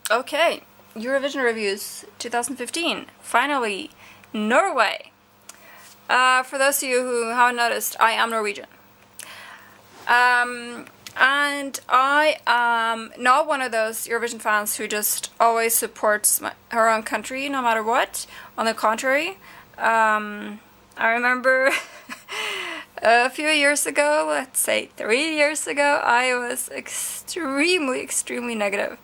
Okay, Eurovision reviews 2015. Finally, Norway. For those of you who haven't noticed, I am Norwegian. And I am not one of those Eurovision fans who just always supports her own country no matter what. On the contrary, I remember a few years ago, let's say 3 years ago, I was extremely negative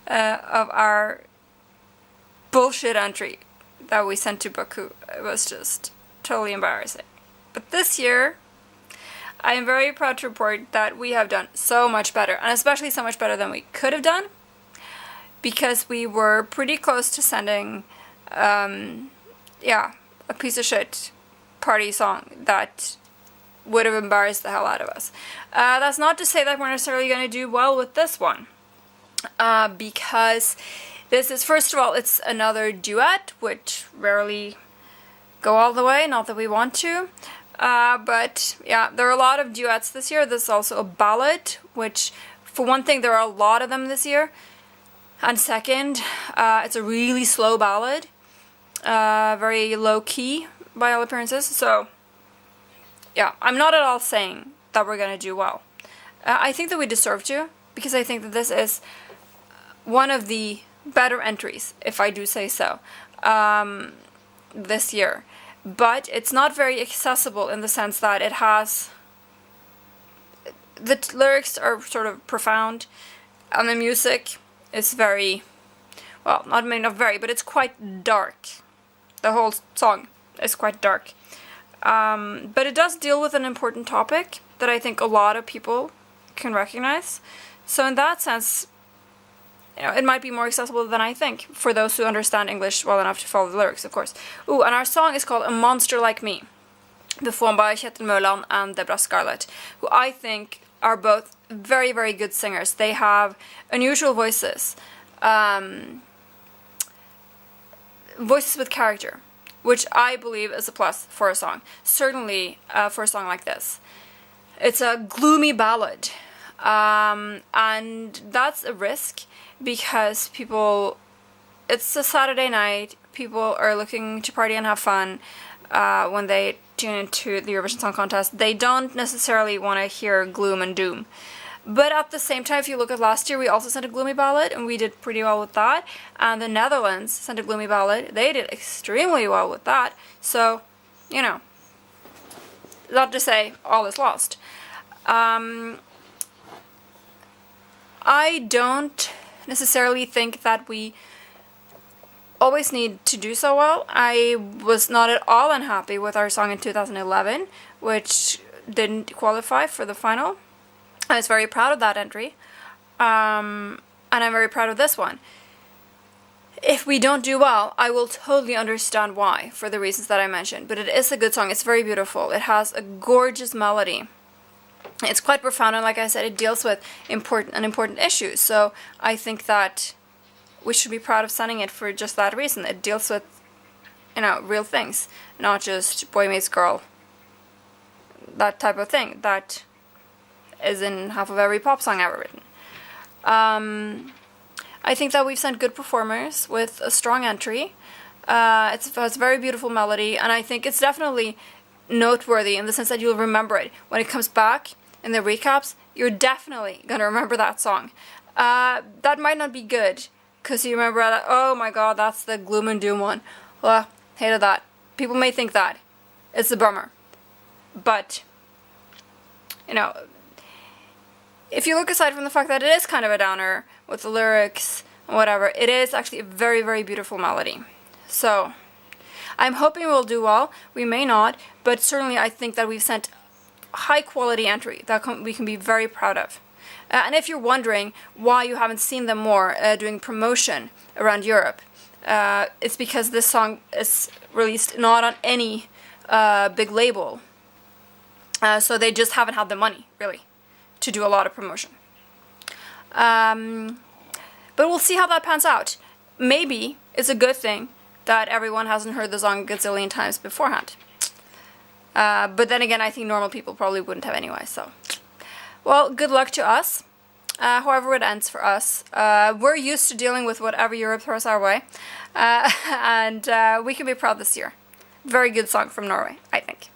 of our bullshit entry that we sent to Baku. It was just totally embarrassing. But this year, I am very proud to report that we have done so much better, and especially so much better than we could have done, because we were pretty close to sending, a piece of shit party song that would have embarrassed the hell out of us. That's not to say that we're necessarily going to do well with this one, because this is, first of all, it's another duet, which rarely go all the way, not that we want to. But yeah, there are a lot of duets this year. This is also a ballad, which, for one thing, there are a lot of them this year. And second, it's a really slow ballad, very low key by all appearances. So yeah, I'm not at all saying that we're going to do well. I think that we deserve to, because I think that this is one of the better entries, if I do say so, this year. But it's not very accessible in the sense that it has... The lyrics are sort of profound, and the music is very... Well, not very, but it's quite dark. The whole song is quite dark. But it does deal with an important topic that I think a lot of people can recognize. So in that sense, it might be more accessible than I think, for those who understand English well enough to follow the lyrics, of course. Ooh, and our song is called A Monster Like Me, performed by Kjetil Mørland and Deborah Scarlett, who I think are both very, very good singers. They have unusual voices, voices with character, which I believe is a plus for a song. Certainly for a song like this. It's a gloomy ballad, and that's a risk, because it's a Saturday night, people are looking to party and have fun when they tune into the Eurovision Song Contest. They don't necessarily want to hear gloom and doom. But at the same time, if you look at last year, we also sent a gloomy ballad, and we did pretty well with that. And the Netherlands sent a gloomy ballad. They did extremely well with that. So, not to say all is lost. I don't necessarily think that we always need to do so well. I was not at all unhappy with our song in 2011, which didn't qualify for the final. I was very proud of that entry, and I'm very proud of this one. If we don't do well, I will totally understand why, for the reasons that I mentioned, but it is a good song. It's very beautiful. It has a gorgeous melody. It's quite profound, and like I said, it deals with important issues. So I think that we should be proud of sending it for just that reason. It deals with, real things, not just boy meets girl. That type of thing that is in half of every pop song ever written. I think that we've sent good performers with a strong entry. It has a very beautiful melody, and I think it's definitely noteworthy in the sense that you'll remember it. When it comes back in the recaps, you're definitely going to remember that song. That might not be good, because you remember that, oh my god, that's the gloom and doom one. Well, hated that. People may think that. It's a bummer. But, if you look aside from the fact that it is kind of a downer with the lyrics and whatever, it is actually a very, very beautiful melody. So I'm hoping we'll do well. We may not, but certainly I think that we've sent high quality entry that we can be very proud of. And if you're wondering why you haven't seen them more doing promotion around Europe, it's because this song is released not on any big label. So they just haven't had the money, really, to do a lot of promotion. But we'll see how that pans out. Maybe it's a good thing that everyone hasn't heard the song a gazillion times beforehand. But then again, I think normal people probably wouldn't have anyway, so. Well, good luck to us. however it ends for us. We're used to dealing with whatever Europe throws our way, and we can be proud this year. Very good song from Norway, I think.